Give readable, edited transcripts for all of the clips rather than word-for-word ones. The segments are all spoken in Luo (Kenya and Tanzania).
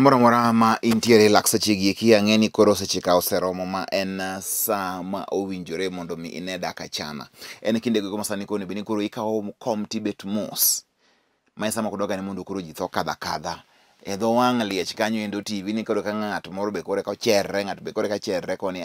Samora mora ma intiere laksa chigi ki ang'eni koro seche ka oseromo ma en sa ma owinjore mondo mi ine dak achana. En kinde go masani kone bini koro ikawo kom tibet mos. Ma esa mako doga ni mondo koro ji tho kadha kadha. E dho wang' liech kanyo endo TV ni koro ka ng'at moro be kore ka cherre, ng'at be kore ka cherre koni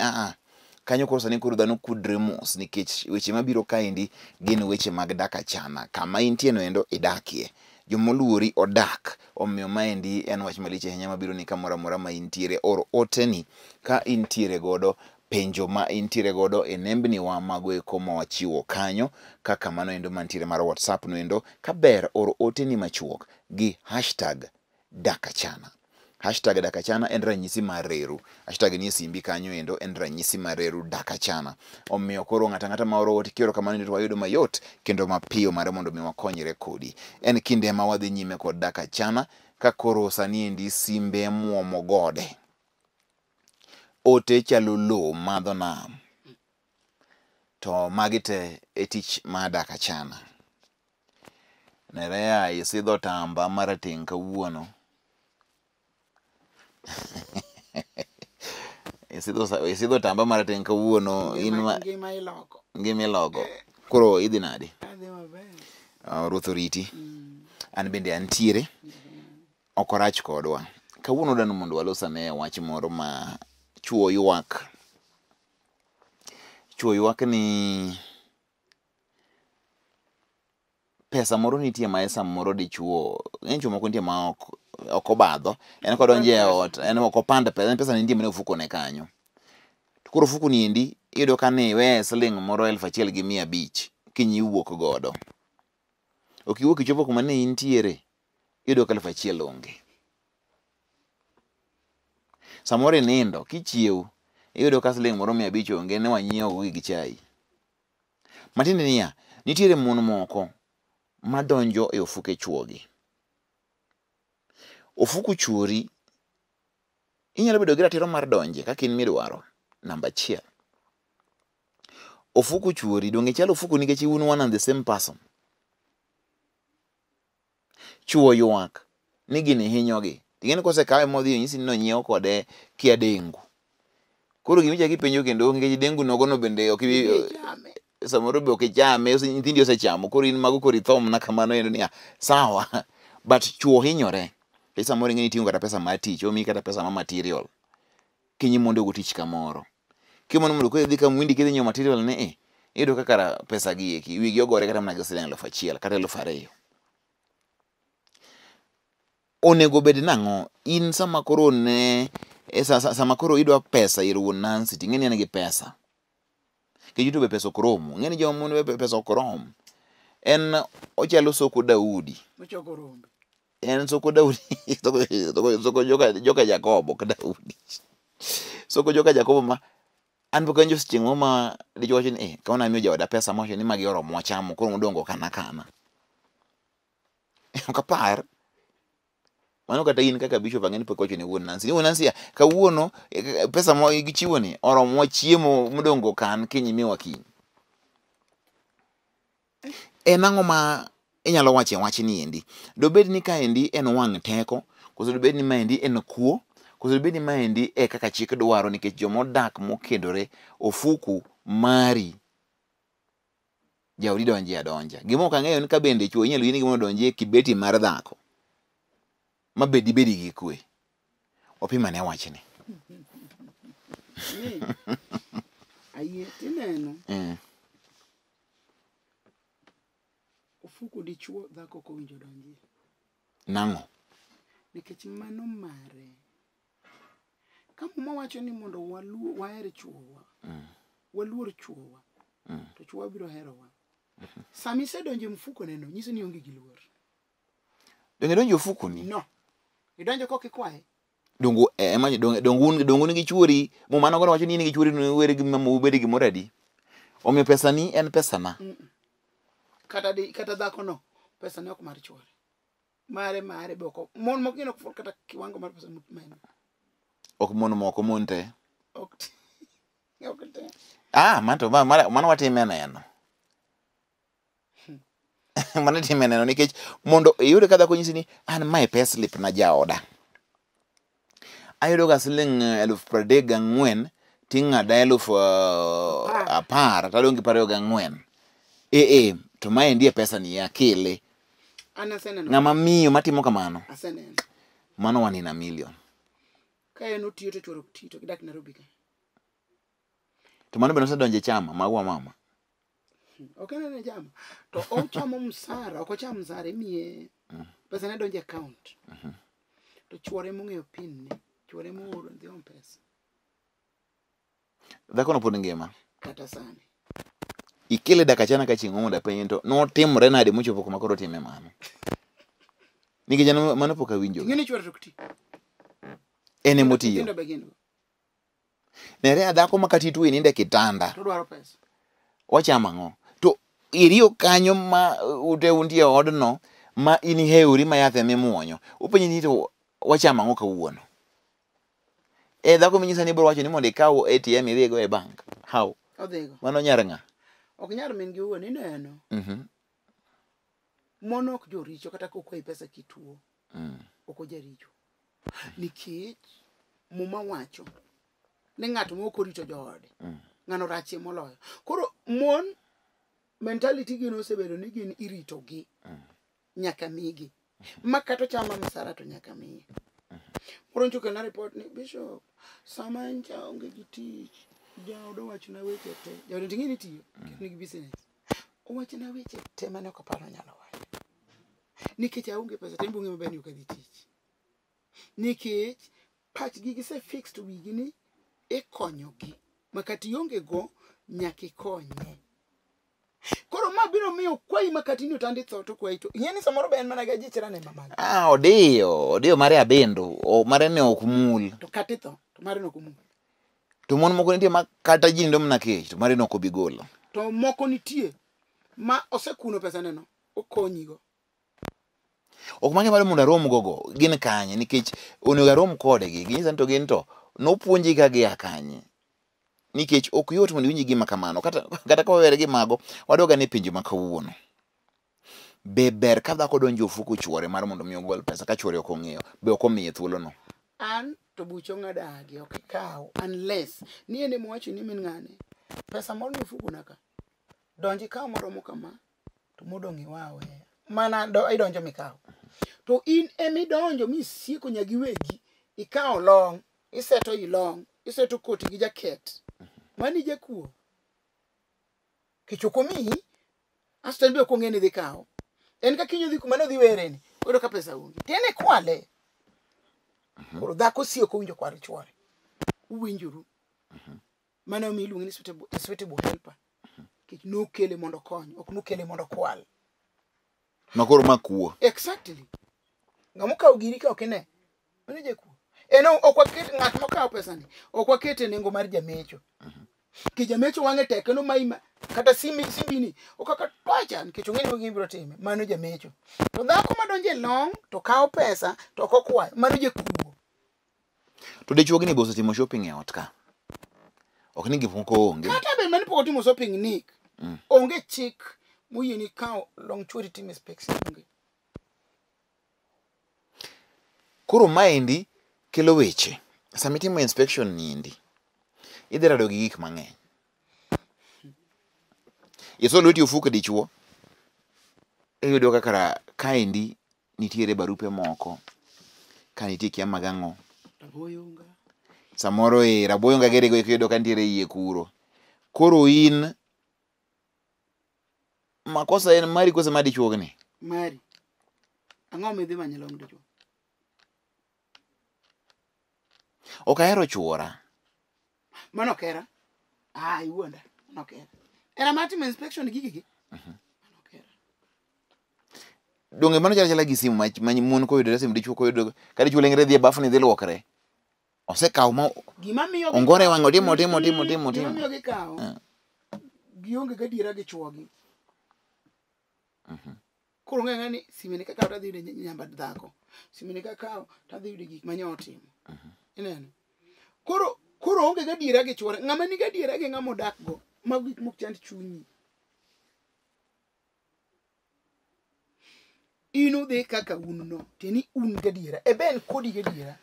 kanyo koro sani koro dhano kudre mos nikech weche mabiro kaendi gin weche mag dak achana. Kama intie no endo idakie. Jomoluori odak omiyo maendi en wach malich ahinya mabiro ni kamoro amora ma intiere or oteni ka intiere godo penjo ma intiere godo e nembni wa mago eko ma wachiwo kanyo kaka mano endo mantiere mar WhatsApp no endo kaber or oteni machuok gi #dak achana. #dak achana en ranyisi mar reru. Hashtag ni simbi kanyo endo en ranyisi mar reru dak achana. Omiyo koro ng'ata ng'ata ma oro ote kioro kamano ndo wayudo mayot kendo mapiyo mar mondo mi wakonyre kodi. En kinde ma wadhi nyime kod dak achana ka koro sani endi simbe muomo gode. Ote chalo lo madho nam. To magi te e tich ma dak achana. Nerea isidho tamba marateng' kawuono. Isidho tamba marateng' kawuono ngima iloko. Koro idhi nade? Adhi maber. Ruoth oriti. An bende antiere. Ok orach kodwa. Kawuono dano mondo walosane wach moro ma chuo ywak. Chuo ywak ni pesa moro nitie ma esa moro dichuo. En chuo moko nitie ma ok obadho. En kodonje e ot. En ok opanda pesa. En pesa nitie mane ofuko ne kanyo. Koro ofuko ni endi iyudo ka ni we siling moro 1,500 kinyi wuok godo. Ok iwuok ichopo kuma ne intiere. Iyudo ka 1,000 onge. Samoro nindo kichiew iyudo ka siling moro 500 onge ne wanyiewo gi chai. Matiende niya, nitiere mon moko madonjo e ofuke chuogi. Ofuku chuori inyalo bedo gi ratiro mar donje kaka in midwaro. Namba 1. Ofuku chuori donge chalo ofuku nikech un one and the same person. Chuo ywak ni gini hinyogi. Ting'eni kose kawe modhi nyisi ni nonyiew kode kia dengu. Koro gimicha kipenjo kendo nikech dengu nogo no bende ok samoro be ok chame nyithindi osechamo koro in mago koro ithom na kamano endo niya sawa but chuo hinyore. Samoro ing'eni ting'o kata pesa mar tich omiyi kata pesa mar material kinyi mondo go tich kamoro. Kimondo mondo ko idhi kamwindi kidhi nyiewo material ni iyudo kaka pesa gi eki wigi ogore kata mana gi siling 1,000 kata 2,000. Onego bed nang'o in sama koro ne sama koro idwa pesa ir wuon Nancy ting'eni en gi pesa. Kijito be pesa okromo. Ng'eni joma mon be pesa okrom. En ochalo soko Daudi. Ochoko rombe. En soko Daudi. Soko joka Jakobo ka Daudi. Soko joka Jakobo ma an pok anjo chieng' mo ma dicho wacho ni kaona amiyo jaoda pesa mowacho ni magi oromo wachamo koro modongo kana. Ok apar. Mano kata in kaka bishop ang'eni pok wacho ni wuon Nancy. Wuon Nancy kawuono pesa mo gichiwo ni oromo chiemo modongo kan kinyi miwa kiny. En ang'o ma inyalo wache wach ni endi? Dobed ni ka endi en wang' teko, koso dobed ni ma endi en kuo, koso dobed ni ma endi e kaka chik dwaro nikech jomodak mokedore ofuku mari jaodi donje adonja. Gima ok ang'eyo ni ka bende chuo inyalo yini gima donje kibeti mar dhako. Mabedi gi kwe. Opimane wachni. Ayie tineno. Ofuku dichuo dhako ko winjo donje. Nang'o? Nikech mano mare. Kama wacho ni mondo waher chuowa. Waluor chuowa. To chuowa biro herowa. Sami isedonje mfuko neno nyiso ni onge gi luor. Donge donje ofuku ni? No. Idonjo kok ikwaye. Dongo dongo nigi chuori mo mano gono wacho ni nigi chuori no were gi mamu bedi gi moradi. Omiyo pesa ni en pesa na. Kata dhako no pesa ne ok mar chuori. Mare boko. Mon moko gino kata kiwango mar pesa mano. Ok mon moko mon te. Ok te. Mano watime neno. Mano time neno nikech mondo iyude ka dhako nyisi ni an my payslip na jaoda. ayudo ga siling 34,000 ting'ada 10,000 tadong' gi 24,000 to maendi e pesa ni akele ng'ama miyo matimo kamano mano 1 in a million ka en otiyo to chworo tiyo to gidak Nairobi ka to mano bende osedonje chama magwa mama ok en chama to ochamo msara ok ocham msara imiye pesa ne donje account to chwore mong'eyo pin ne chwore mooro ndhi on pesa dhako no pod ngima kata sani ikele dak achana ka chieng' omuda piny to notimre nade mochopo kuma koro time mano nikech mano pok awinjo ng'eni chwore to kti ene motiyo nere dhako ma kati tuwe ninde kitanda to dwaro pesa wachama ng'o to iriyo kanyo ma ute untie odno ma in heuri ma yath emimuonyo upenji ni to wachama ng'o kawuono dhako minyisa ni bro wacho ni mondo ikaw ATM idhigo e bank how odhigo mano nyar ng'a ok nyar min gi wuon ineno mon ok joricho kata kokwayi pesa kituo ok ojaricho nikech muma wacho ni ng'ato moko rito joode ng'ano rachie moloyo koro mon mentality gino osebedo ni gin irito gi nyaka migi ma kata chama msara to nyaka miye moro nchoke na report ni bishop sama nja onge gi tich jaodo wachna weche te jaodo ting'eni tiyo ni gi business owachna weche te mane ok aparo nyalo wacho nikech aonge pesa tembo ng'e maber ni ok adhi tich nikech pachgi gise fix to wigi ni ikonyogi makati ionge go nyaka ikonye koro ma biro miyo kwayi makati ni otandi tho to kwayi to ing'eni samoro be en mana ga jichra ne mamagi odiyo mare abendo mare ne ok mul to kati tho to mare ne ok mul to mon moko nitie ma kata ji ndo mna kech to mare ne ok obi golo to moko nitie ma osekuno pesa neno okonyigo ok mange malo mondo arom gogo gin kanye nikech onego arom kodegi ginyisa ni to gin to nopuonji ka gia kanye nikech ok yot mondo iwinji gima kamano kata ka wawere gi mago wadoga ni pinje ma kawuono be ber ka dhako donjo ofuko chwore mar mondo mi ogol pesa ka chwore ok ong'eyo be ok omiye thuolo no an to bucho ng'adagi ok ikaw unless ni ende mwacho ni min ng'ane pesa moro ni ofuko naka donji kaw moromo kama to modong' iwawe mana idonjo mikaw to in emidonjo misieko nyagi wegi ikaw long iseto ilong iseto koti gi jaket mani jakuo kichoko mi asto nbe ko ng'eni dhi kaw en ka kinyo dhi kuma no dhi wereni odo ka pesa ungi tiene kwale koro dhako sieko winjo kwar chwore uwinjuru mana mi iluongo ni suitable helper kich no kele mondo kony ok no kele mondo kwal makoro makuo exactly ngamo kaw giri ka okine mane jakuo eno ok waket ng'at mokaw pesa ni ok wakete nengo mar jamecho ki jamecho wang'e tek no maima kata simbini okaka pacha nikech ong'eni mo gibiro time mano jamecho to dhako madonje long to kaw pesa to ok okwayo mano jakuo to dichuogi ni boso timo shopping e ot ka ok ni gipoko onge kata be mani poko timo shopping nik onge chik moyieni kaw long chwori time specs onge koro maendi kelo weche sami timo inspection nindi idhi rado gi gik mang'eny iso lweti ofuko dichuo iyudo kaka kaendi nitiere barupe moko ka nitie kia magang'o raboyunga samoro raboyunga gerego iyudo ka nitiere iye kuro koro in makosa en mari kose ma dichuogni mari ang'o midhi manyo long dichuo ok ahero chuora mano kera iwuonda mano kera era matimo inspection gigi mano kera donge mano chala gi simu ma mon koyudo simu dichuo koyudo ka dichuo lengre dhi e bafu ni dhi luokre osekaw ma gima miyo ongore wang'o timo gima miyo gikaw gionge gadiera gi chuogi koro ng'e ni simeni kakaw tadhi yude nyamba dhako simeni kakaw tadhi yude gik manyotimo ineno koro onge gadiera gi chuore ng'ama ni gadiera gi ng'ama odak go mag gik mok chand chunyi inu dhi kaka un no teni un gadiera e ben kodi gadiera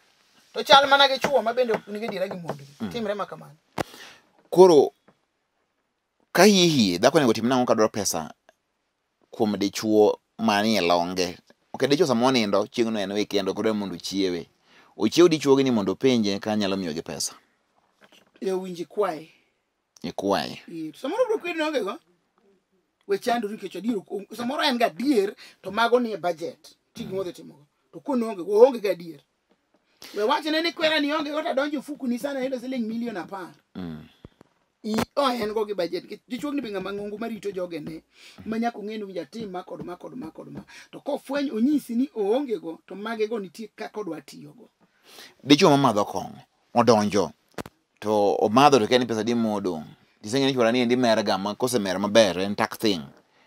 To chal mana gi chuo ma bende ok nigi dira gi mondo. Timre ma kamano. Koro ka hihi dhako nego tim nang'o kadwaro pesa kuom dichuo manie longe. Ok dichuo sama onindo chieng'no en weekend koro mondo chiewe. Ochiew dichuogi ni mondo penje ka nyalo miyogi pesa. Winji kwae. Ikwaye. Samoro bro kwedi nonge go. We chandu rikecho diro. Samoro en ga dier to mago ni budget. Tigi modhe timo. To kunonge onge ga dier. We wache ne ni kwera ni onge gota donjo fuku ni sana hilo siling milion 10. En go gi budget. Dichuog ni binga mangungu marito joge ne. Manyako ng'enu winja tim ma kod ma. To ko fweny onyisi ni onge go to mage go nitie kaka odwa tiyo go. Dichuo mamadho kong'o odonjo to omadho to keni pesa di modong. Diseng'e ni chwara ni endi mer ga ma kose mer maber en tak thing.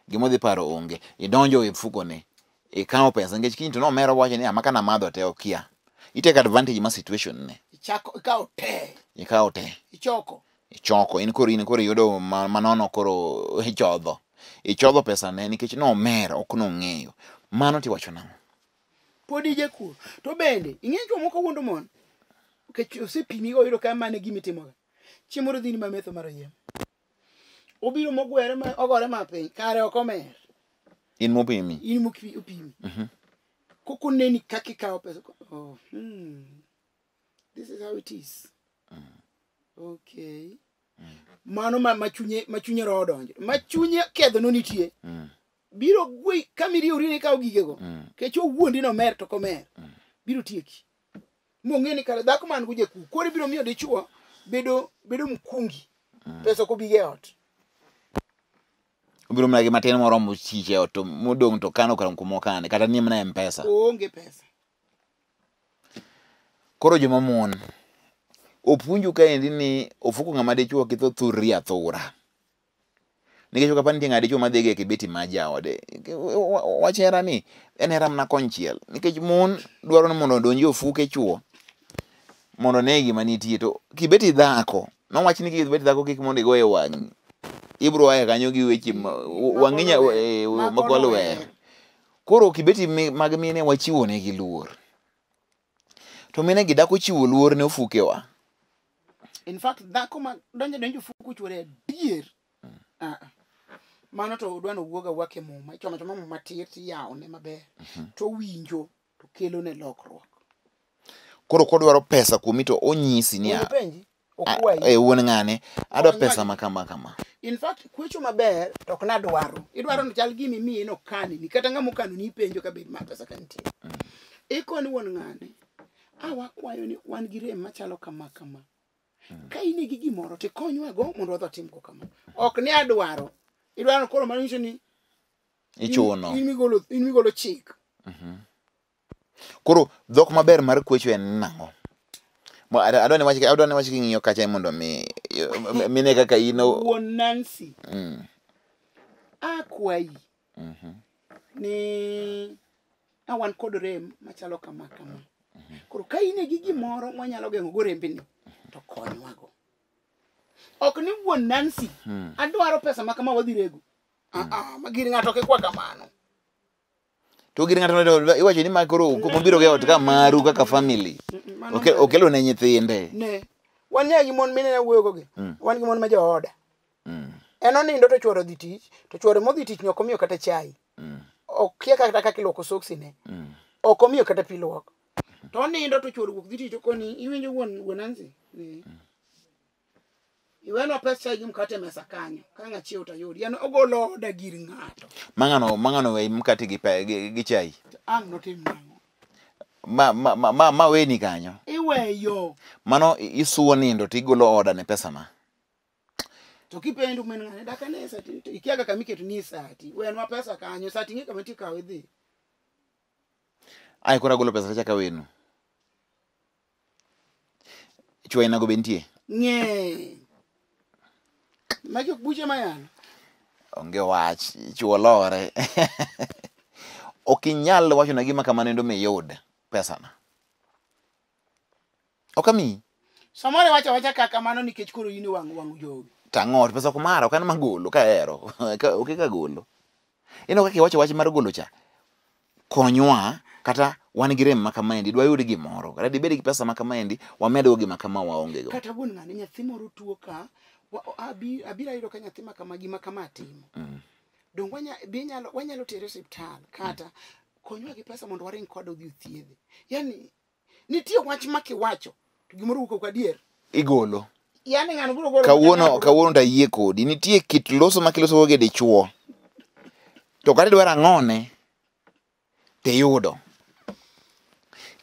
Gimodhi paro onge. Idonjo e mfuko ne. Ikawo pesa ngech kiny to no mero wache ni amaka na madho te okia. You take advantage ma situation ne. Ikawo te. Ichoko in koro yudo manono koro ichodho. Ichodho pesa ne nikech no mer ok no ng'eyo. Mano tiwacho nang'o? Podi je kur. To bende ing'e chuo moko wuondo mon. Kech osepimi go yudo ka mane gimitimo. Chiemoro dhini ma metho mar yiem. Obiro mogwere ma ogore ma piny kare ok omer. In mopimi. In mopimi. Koko neni kaki kawo pesa. Oh, this is how it is. Okay. Mano machunye ro donjo. Machunye kedho no nitie. Biro gwe kamiri urini kawo gigego. Kech owuondi no mer to komer. Biro tieki. Mong'eni kare dhako man guje ku. Kori biro miyo dichuo bedo mkungi. Pesa ko bige ot. Obiro mnagi matin moro mochiche ot modong to kano kar kumo kane kata nie mana M-Pesa. Onge pesa. Koro joma mon opunju ka endi ni ofuko ng'ama dichuo kitho thurri athura. Nikech ok apani ng'ade dichuo madhi ge kibeti ma jaode. Wach hera ni en hera mna konchiel. Nikech mon dwaro ni mondo odonji ofuke chuo mondo ne gima nitie to kibeti dhako no wach ni kibeti dhako kik mondo igoye wang'i. Ibro aye kanyo gi weche wang'inya makwalo wer. Koro kibeti mag mine wachiwo ne gi luor. To mine gi dako chiwo luor ne ofukewa. In fact, dhako ma donjo fuku chuore dier. Mano to udwano wuoga wake muma. Ichoma muma matir ti yawo ne maber. To winjo to kelo ne lokruok. Koro kodwaro pesa kuomi to onyisi ni wuon ng'ane adwa pesa makama. In fact, kwecho maber to ok nadwaro. Idwaro no chal gimi miyi no kani ni kata ng'amo kano ni penjo ka bed ma pesa kantie. Ikoni wuon ng'ane. Wakwayo ni wan gi rem machalo kama. Ka in gi gimoro to konywa go mondo wadho tim go kama. Ok ni adwaro. Idwaro koro manyiso ni ichuno. In migolo chik. Koro dhok maber mar kwecho en nang'o? Adwani wach king'iyo kacha mondo mine kaka ino wuon Nancy. Akwayi. Ni awan kod rem machalo kama. Koro ka in gi gimoro mwanyalo geng'o go rembini to konywa go. Ok ni wuon Nancy adwaro pesa makama wadhi rego. Magir ng'ato kikwa kamano. To gir ng'ato iwacho ni makoro mobiro ge ot ka maru kaka family. Okelo ne nyithinde. Ne. Wan nyagi mon mine na wuoyo goge. Wan gi mon ma jooda. En onindo to chuoro dhi tich, to chuoro modhi tich nyoko miyo kata chai. Okia kata kaka iloko soksi ne. Ok omiyo kata pi luok. To onindo to chuoro wuok dhi tich koni iwinjo wuon Nancy. Iweno pesa gi mkate mesa kanyo. Ka ng'achiew to yudi. Yan ogolo oda gir ng'ato. Mang'ano we mkate gi chai. Ang' notim nang'o. Ma weni kanyo. Iweyo. Mano isuo nindo tigolo oda ne pesa ma. To kipendu men ng'ane daka ne sati. Ikiaga kamiketo ni sati. Wenwa pesa kanyo. Sati ng'e kama tikawe dhi. Ai kora golo pesa chaka wenu. Chwa inago bentie. Ng'e. Maki buche mayan. Onge wach. Chwa lore. Okinyal wacho na gima kama nendo miyud pesa na. Okami. Samore wacha kaka mano nikech koro yini wang' jogi. Tang'ot pesa kumara okana magolo ka ero. Okika golo. Ino kaki wacho wach mar golo cha. Konywa kata wan gi rem makamaendi, dwa yud gimoro, kata dibed gi pesa makamaendi, wamedo gima kama waonge go. Kata wuon ng'ane nyathi moro tuo ka, abira yudo ka nyathi makama gima kama timo. Dong wanyalo tere osiptal, kata konywa gi pesa mondo waring kod odhi thiedhe. Yani nitie wach makiwacho to gimoro wuok ka dier igolo. Yani ng'ano biro golo. Kawuono ta yie kodi, nitie kit loso makiloso go dichuo. To kata dwaro ang'one tiyudo.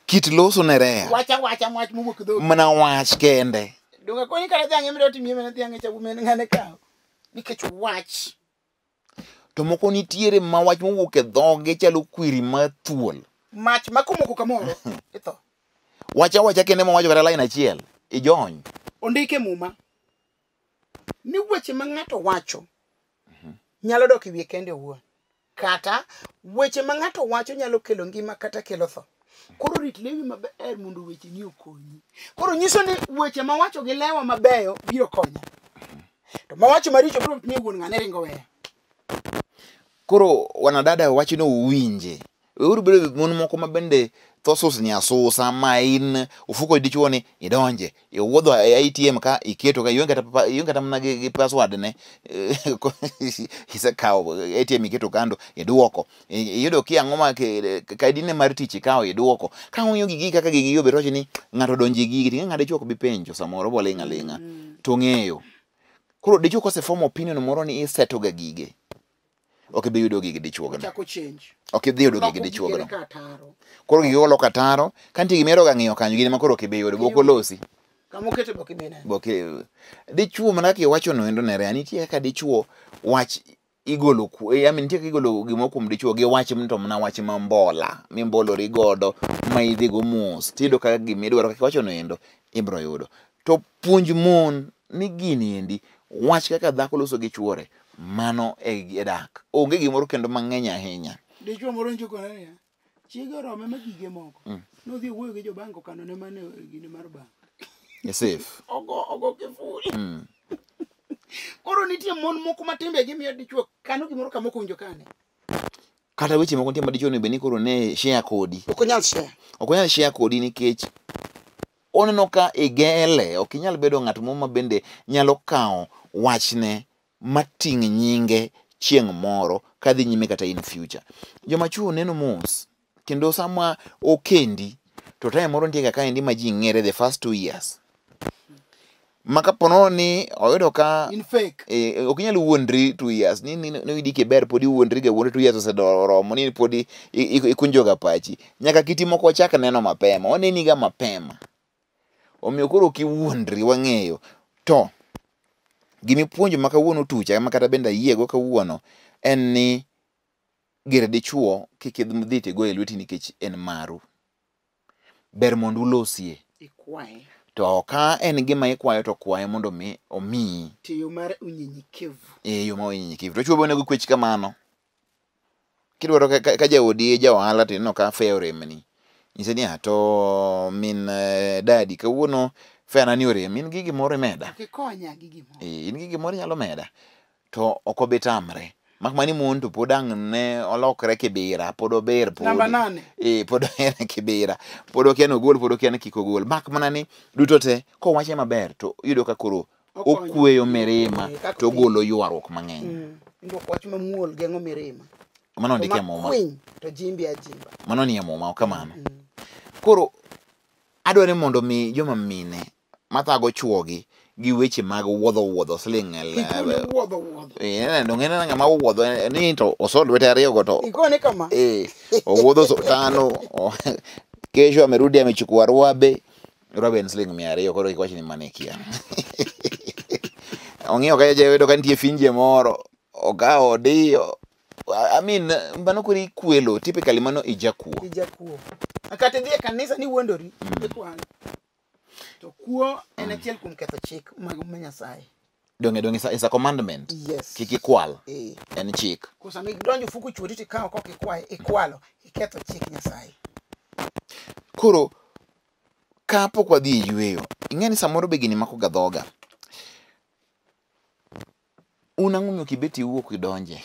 Kit loso ne rea. Wacha mwach mowuok dhogi. Mana wach kende. Donga koni kala jange miro timie mena dhiange chabu men ng'ane kawo. Nikech wach. To moko nitiere ma wach mowuok e dhoge chalo kwiri mathuol. Mach makomoko kamoro itho. Wacha kende mawacho kata line achiel ijony. Ondike muma. Ni weche ma ng'ato wacho nyalo dok iwie kende owuon. Kata weche ma ng'ato wacho nyalo kelo ngima kata kelo tho. Koro rit lewi maber mondo weche ni okonyi. Koro nyiso ni weche ma wacho gi lewa mabeyo biro konya. To ma wacho maricho biro ni wuon ng'ane ringo weya. Koro wanadada wacho no uwinje. Uru bedo mon moko mabende thosus ni asusa ma in ufuko dichuo ni idonje. Iwuodho ATM ka iketo ka yonge kata mana gi password ne. Isekawo ATM iketo kando iduoko. Iyudo ki ang'o ma kaidine mar tich ikawo iduoko. Ka ung'iyo gigi kaka gigi yo beroche ni ng'ato donji gigi tinga ng'ade chuok bi penjo samoro bolinga linga. To ng'eyo. Koro dichuo kose form opinion moro ni iseto ga gige. Ok bi yudo gigi dichuo gano. Chako change. Ok bi yudo gigi dichuo gano. Koro gigi olo kataro, kanti gimero ga ng'iyo kanyo gini ma koro ok bi yudo boko losi. Kamo kete boki bina. Boke dichuo mana ki wacho no endo nere nitie ka dichuo wach igolo ku nitie ka igolo gimo kuom dichuo gi wach mto mana wach mambola mimbolori godo ma idhi go mos tido ka gimidwaro ka wacho no endo ibro yudo. To puonj mon ni gini endi wach kaka dhako loso gi chuore mano e dak onge gimoro kendo mang'eny ahinya. Dichuo moro njuko ne chiege rome magige moko nodhi wuoyo gi jobanko kano ne mane gini mar bank safe ogo kifuri. Koro nitie mon moko matimbe gimiyo dichuo kano gimoro kamoko winjo kane. Kata weche moko nitie ma dichuo ne beni koro ne share kodi. Ok onyal share kodi nikech oneno ka igele ok inyal bedo ng'at moro ma bende nyalo kawo wachne mating' nyinge chieng' moro kadhi nyime kata in future. Joma chuo neno mos kendo sama okendi to time moro nitie kaka endi ma ji ng'ere the first 2 years. Maka pono ni oyudo ka in fake ok inyal wuondri 2 years ni idike ber podi wuondri ga wuondri 2 years osedoromo ni podi ikunjo ga pachi nyaka kitimo ko chak neno mapema oneni ga mapema. Omiyo koro kiwuondri wang'eyo to gimi puonjo maka wuono tucha makata benda yiego ka wuono en ni gere dichuo kikidhi tigo e lweti nikech en maru. Ber mondo ulosie. Ikwaye. To ka en gima ikwayo to kwaye mondo omi. Tiyo mar unyenyekevu. Yo ma unyenyekevu. To chuo bende kwech kamano. Kidwaro ka jaodi ja ohala tinno ka fair remni. Nyise ni to min dadi kawuono fena ni ore min gigi moro meda. Kikonya gigi moro. In gigi moro nyalo meda. To okobitamre. Mak mani mon to podang' ne olokre kibira pod ober pod. Namba 8. Pod en kibira. Pod okian ogol pod okian kik ogol. Mak mana ni duto te ko wache maber to yudo ka koro okweyo mirima to golo ywaruok mang'eny. Ndo wach mamuol geng'o mirima. Mano ndike moma. To jimbi ajimba. Mano ni moma kamano. Koro adware mondo mi joma mine mathago chuogi gi weche mag wuodho sling ndo ng'ene ng'ama wuodho ni to osol lwete ariyo go to ikone kama owuodho tano kesho amerudi amechukua ruabe en sling 200 koro ikwach ni manekia ong'iyo ka jawedo ka nitie finje moro okawo odiyo I mean mbano kuri kwelo typically mano ijakuo akate dhie kanisa ni wuondori ikwan to kuo en achiel kuom ketho chik mag Nyasaye. Donge is a commandment. Yes. Kik ikwal. En chik. Kusa mi donjo fuku chuori ti kawo kok ikwalo iketho chik Nyasaye. Koro ka pok wadhi yweyo ing'eni samoro be gini mako gadhoga. Unang'umiyo kibeti wuok idonje.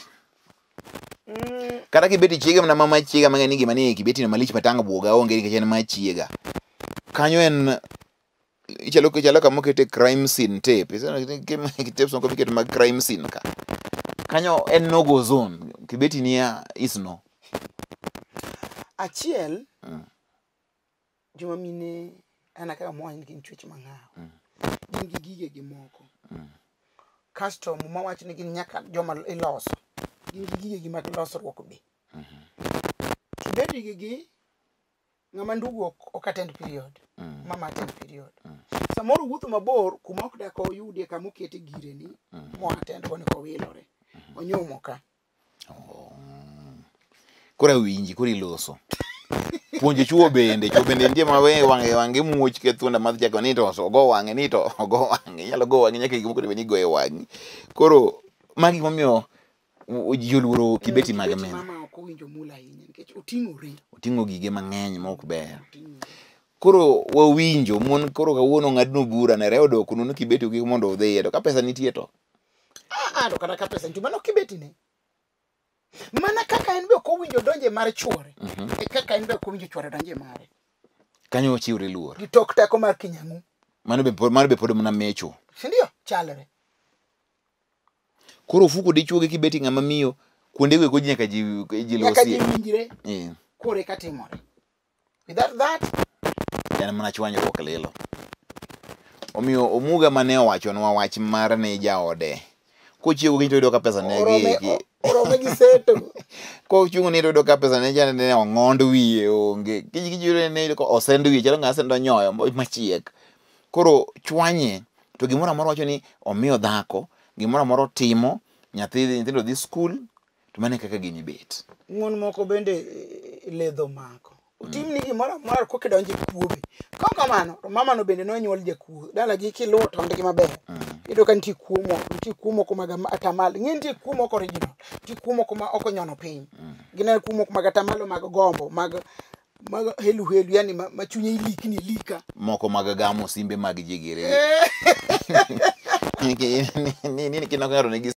Kata kibeti chiega mana mama chiega mang'eni gima ni kibeti na malich matanga buoga onge nikech en ma chiega. Kanyo en ichalo kama okete crime scene tape. Tapes moko biketo mag crime scene ka. Kanyo en no go zone. Kibeti niya is no. Achiel, joma mine ana kaka mwany gin chwech mang'aw. Gin gi gige gi moko. Kasto muma wacho ni gin nyaka joma iloso. Gin gi gige gi mag losruok be. Kibeti gi ng'ama ndugu ok attend period. Mama attend period. Samoro wuotho mabor kuma ok dak oyudie kama okete gire ni mo attend koni ko wilore. Onyumo ka. Kora winji kora iloso. Puonjo chuo bende nitie ma wange muoch ke thunda madh chako ni to ogo wang'e ni to ogo wang'e. Inyalo go wang'e nyaka gimoko ni goe wang'i. Koro magi momiyo joluoro kibeti mag men. Mama ok owinjo mula ahinya nikech oting'ore. Oting'o gige mang'eny ma ok ber. Koro wawinjo mon koro kawuono ng'adno bura ne rewo dok kuno kibeti ugi mondo odhiye to ka pesa nitie to. To kata ka pesa nitie mano kibeti ne. Mana kaka en be ok owinjo donje mar chuore. E kaka en be ok owinjo chuore donje mare. Kanyo ochiwre luor. Gi tok teko mar Kinyang'u. Mano be pod mana mecho. Sindio? Chalre. Koro fuko dichuo gi kibeti ng'ama miyo kuonde go nyaka ji losie. Nyaka ji winjre. Kore ka timore. Without that en mana chwanyruok lilo. Omiyo Omuga mane owachonwa wach mar ne jaode. Kochiego gi to yudo ka pesa ne gi. Orome gi seto. Kochungo ni to yudo ka pesa ne jane ne ong'ond wiye onge. Kijiro ne ko osend wiye chalo ng'ama sendo nyoyo machiek. Koro chwanye to gimoro amora wacho ni omiyo dhako, gimoro amora timo, nyithindo dhi skul to mane kaka gini bet. Mon moko bende ledho mako. Utim ni gimoro amora kokidonje kuobe. Ka kamano to mama no bende nonyuol jakuo. Dala gi kiluwo tondgi maber. Ido kan ti kuo moko mag atamalo. Ng'e nitie kuo moko original. Ti kuo moko ma ok onyono piny. Gine kuo moko mag atamalo mag gombo mag helu yani ma chunye ilikni lika. Moko mag gamo simbe mag jigire. Ni kinakaro ne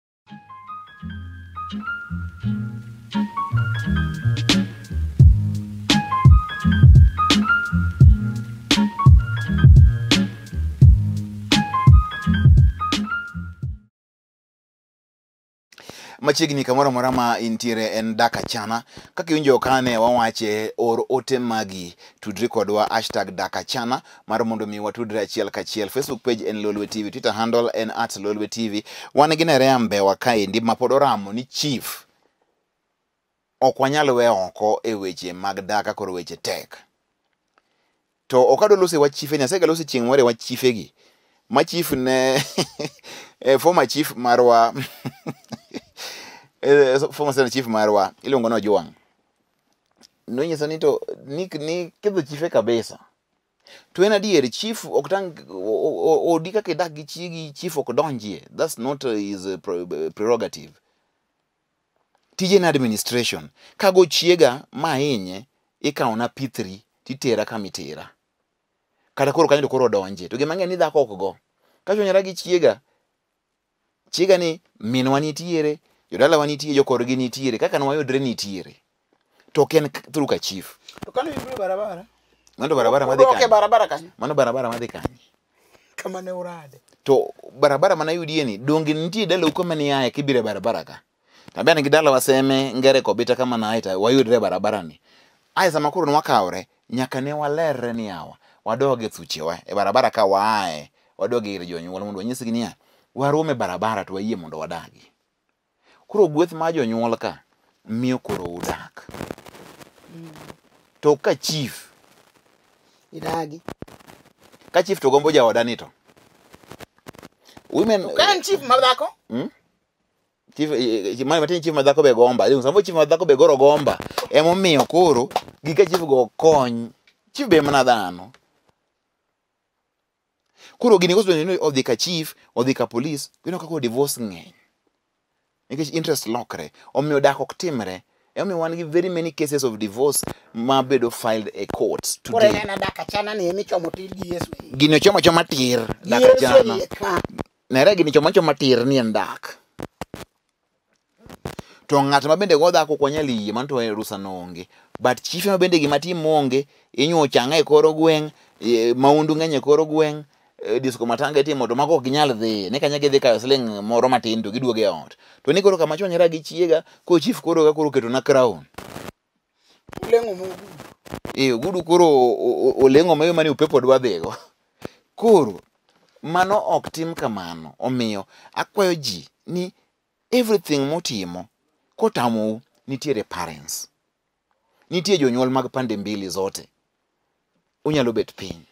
machiegni kamoro mora ma intiere en DAK ACHANA. Kaka iwinjo kane wawache or ote magi tudri kodwa #DAK ACHANA mar mondo mi watudre achiel kachiel. Facebook page en Lolwe TV, Twitter handle en @Lolwe TV. Wan gi Nerembe wa kaendi ma pod oramo ni chief ok wanyal we oko e weche mag daka koro weche tek. To okado lose wa chief nya sega lose chieng' more wa chief gi. Ma chief ne former chief marwa former chief marwa iluongo no Juang. No nyisa ni to ni kedho chief kabisa. To en adier chief ok tang odika ke dak gi chiegi chief ok donjie. That's not his prerogative. Tije na administration. Kago chiega mahinye ikaona P3 titera kamitera. Kata koro kanyo koro donje. To gima ng'eni dhako ok go. Ka chonyara gi chiega ni minwa nitiere, jodala wanitiere, jokorgi nitiere, kaka nwayudre nitiere. To ken through ka chief. To kano yudre barabara. Mano barabara madhi kanyo. Okay, barabara kanyo. Mano barabara madhi kanyo. Kama ne urade. To barabara mana yudie ni donge nitie dala uko mani yae kibire barabara ka. Tabia ni dala waseme ngere kobita kama na aita wayudre barabara ni. Aya sama kuro nwakaore nyaka ne walerre ni yawa. Wadoge thuchewa e barabara ka waae. Wadoge ir jonyuol mondo wanyisi gi niya warume barabara to wayie mondo wadagi. Kuro gweth ma jonyuol ka miyo koro udak. To ka chief idagi. Ka chief to gombo jaoda ni to. Women Kan chief madhako? Chief mani matini chief madhako be gomba. Sambo chief madhako be goro gomba. Emo miyo koro gika chief go kony. Chief be mana dhano. Kuro gini koso ni odhi ka chief, odhi ka police, gino kako divorce ng'eny. Nikech interest lokre, omiyo dak ok timre. Omiyo wan gi very many cases of divorce ma bedo filed a court today. Kore nena DAK ACHANA ni emi chomo tir gi Yesu. Gino choma tir DAK ACHANA. Nere gini choma tir ni en dak. to ng'at ma bende go dhako kwa nyali yie man to rusa no onge, but chief ma bende gima tim onge, inyo changa e koro gweng, maundu ng'eny e koro gweng, disco matanga timo to mago ginyal dhi ne kanya gidhi kayo siling moro matin to giduoge ot, to ni koro kama chonyera gi chiega ko chief koro ga koro keto na crown Lengo mo. Gudu koro olengo mayo mani upepo dwa dhigo. Koro mano ok tim kamano, omiyo akwayo ji ni everything motimo kotamo nitiere parents, nitie jonyuol mag pande mbili zote, unyalo bet piny,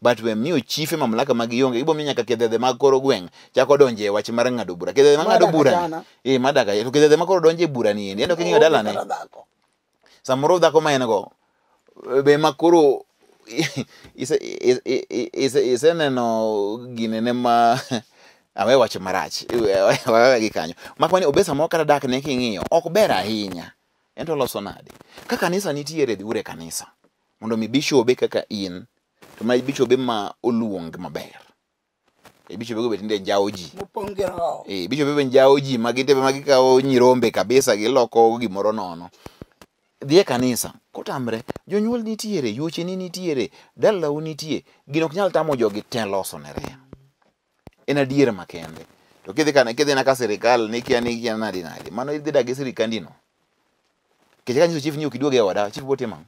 but we miyo chief mamlaka mag ionge ibo miyo nyaka kedhedhe mag koro gweng chako donje wach mar ng'ado bura, kedhedhe mag ng'ado bura madaka to kedhedhe mag koro donje bura ni endo king'iyo dalane samoro dhako ma en go be makoro iseneno ginene ma awe wach marach gi kanyo makwani obesa mo kata dak ne king'iyo ok ber ahinya, ento loso nade ka kanisa nitiere dhi ure kanisa mondo mi bishobe kaka in to ma bishobe ma oluong maber, bishobe go betinde jaoji Mopongero bishobe ben jaoji magitebe magikawo nyirombe kabisa giloko gimoro nono dhie kanisa kotamre, jonyuol nitiere, yuoche ni nitiere, dalau nitie, gino ok nyal tamo jogi te loso ne rea. En adier makende. To kidhi na ka sirikal ni kia nadi, mano idhi dagi sirikandino. Keche kanyiso chief ni ukiduoge e wada, chief bote mang.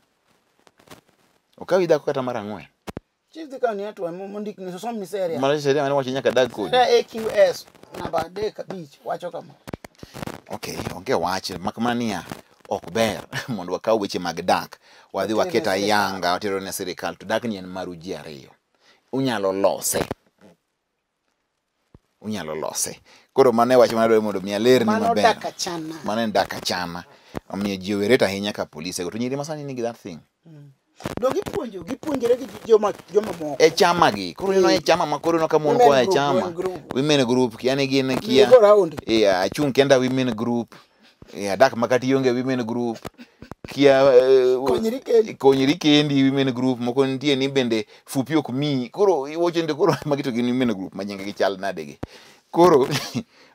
Okawi dhako kata mara ng'wen. Chief the county atwa mondik ni sosom ni seria. Mara sheria mane wacho nyaka dag kodi. AQS namba 3 wacho kama. Okay, onge wache makmania ok ber mondo wakaw weche mag dak wadhi waketa yanga watero ne sirikal to dak ni en maru ji ariyo, unyalo lose koro mane wach manadwaro mondo mi aler ni maber mano en dak achana, omiyo ji owereta ahinya ka polise to nyiri masani nigi that thing do gipuonjore gi joma moko e chama gi koro ino e chama ma koro ino ka mon ko e chama women group yani gin kia achung kenda women group dak makati yonge women group kia konyiri kendi women group moko nitie ni bende fupi ok mi koro iwochende koro magito gin women group majenge gi chal nade gi koro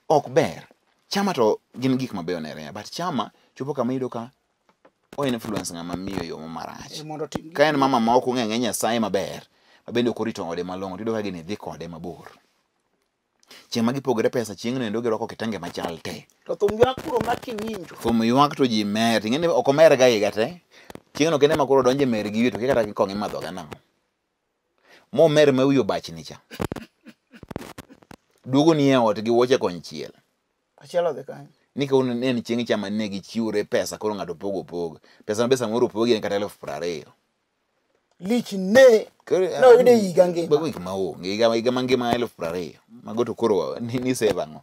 ok ber chama to gin gik mabeyo ne but chama chopo kama iyudo ka o influence ng'ama miyo yo marach ka en mama ma ok ong'e Nyasaye maber mabende ok orito ode malong'o tiyudo ka gini dhi kode mabor. Chieng' ma gipogore pesa chieng' no girwako kitange machal te. To thum ywak kuro ma kiwinjo. Thum ywak to ji mer, ting'eni ok omer ga higa te. Chieng' no kende ma koro donje mer gi to kata kong'i madho ga nang'o. Mo mer ma wiyo bach ni cha. Duogo ni e ot gi wuoche konchiel. Achielo de kanyo. Ni ka un en chieng' chama ne gi chiure pesa koro ng'ato pogo. Pesa ma pesa moro pogo en kata 20,000. Lich ne no yude higa ngima bago gik maonge higa mangima 20,000 mago to koro ni save ang'o.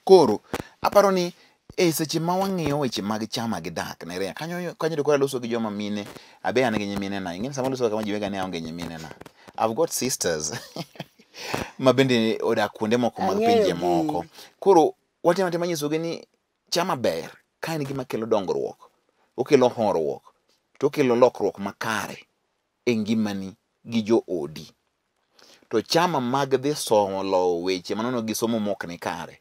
Koro aparo ni seche ma wang'iyo weche mag chama gi dak ne rea kanyo to koro loso gi joma mine abe an gi nyimine na ing'eni sama loso kama jiwega ne aonge nyimine na I've got sisters ma bende odak kuonde moko mag pinje moko koro watema nyisogi ni chama ber ka en gima kelo dongruok, okelo horuok to kelo lokruok makare e ngimani gi jo odi. To chama mag dhi somo lo weche manono gi somo mok ni kare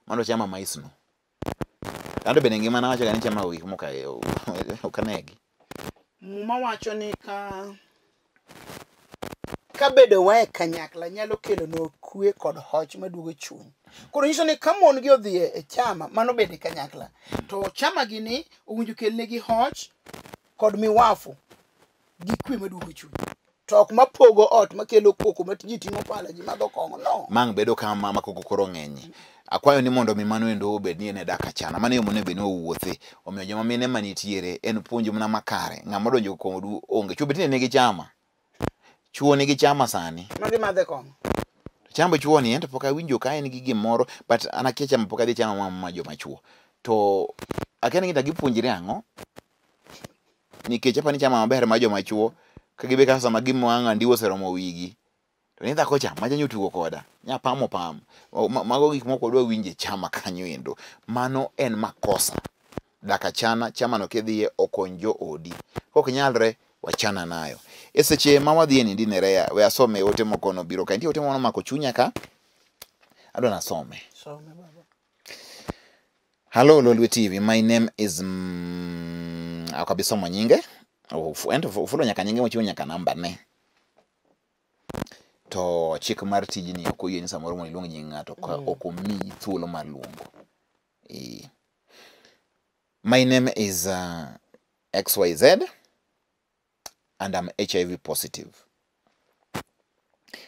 mano chama maisno ando bende ngimana wacho ni chama wik moka okanegi muma wacho ni ka bedo wae kanyakla nyalo kelo no kwe kod hoch maduogo chuny. Koro nyiso ni ka mon gi odhi e chama mano bede kanyakla to chama gini owinjo kelnegi hoch kod miwafu gi kwe maduogo chuny. To ok mapogo ot makelo koko matiji timo pala ji madho kongo no. Mang bedo kama makoko koro ng'enye. Akwayo ni mondo mi mano endo obed ni en dak achana mane yo mone be no wuothe omiyo joma mine manitiere en puonj mana makare ng'ama donjo kodu onge chuo betine nigi chama chuo nigi chama sani magi madhe kongo chamba chuo ni ento poka winjo ka en gi gimoro but anakia chama poka dhi chama ma joma chuo to akene gita gipuonjire ang'o nikech apa ni chama maber ma joma chuo ka gibe ka sama gimwanga ndiwo seromo wigi to ni dhako cha ma janyo tugo koda nya pamo mago gik moko dwa winje chama kanyo endo mano en makosa. Dak achana chama no kedhie okonjo odi kok nyalre wachana nayo seche ma wadhi ni dinere we asome ote moko no biro ka nitie ote mono mako chunya ka adwa na some baba Hello Lolwe TV, my name is akabisa Maonge. Ufulo nyaka nyinge mochiwo nyaka namba ne. To chik mar tijni ok oyie ni samoro mondo iluong nying ng'ato ok omiyi thuolo mar luongo. My name is XYZ and I'm HIV positive.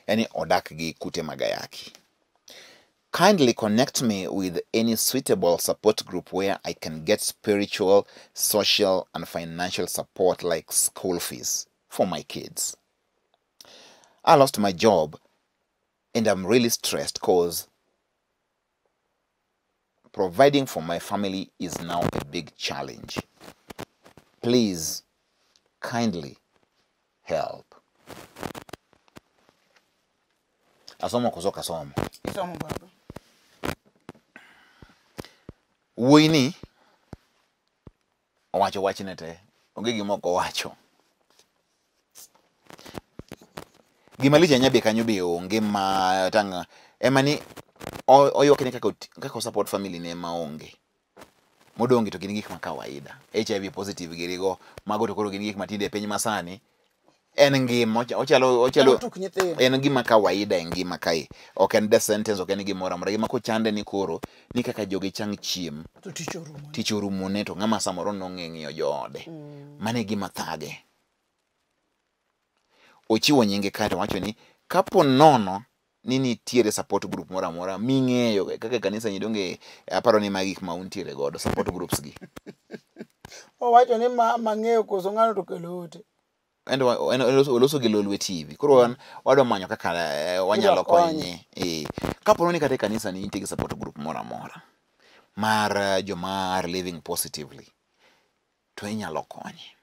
Yani odak gi kute magayaki. Kindly connect me with any suitable support group where I can get spiritual, social, and financial support like school fees for my kids. I lost my job and I'm really stressed because providing for my family is now a big challenge. Please, kindly help. Asomo kuzoka somo. Isomo baba. Wuini owacho wachne te onge gimoko wacho. Gima lich anya be kanyo be onge ma tanga emani oyok ni kaka support family ne maonge. Modongi to gin gik ma kawaida. HIV positive girigo mago to koro gin gik matinde e piny masani. En ngima ochalo en gima kawaida e ngima kae. Ok en death sentence, ok en gimoro amora. Gima kochande ni koro ni kaka jogi chang chiem. To Tich orumo ne to ng'ama samoro nong'eng'iyo joode. Mane gima thage. Ochiwo nyinge kae to wacho ni kapo nono ni nitiere support group moro amora ming'eyo kaka kanisa nyidonge aparo ni magik ma untiere godo support groups gi. Owacho ni mang'eyo koso ng'ano to kelo ote. Oloso gi Lolwe TV. Koro wadwa manyo kaka wanyalo konye. Kapo noni kata kanisa ni nitie gi support group moro amora mar joma are living positively to inyalo konye.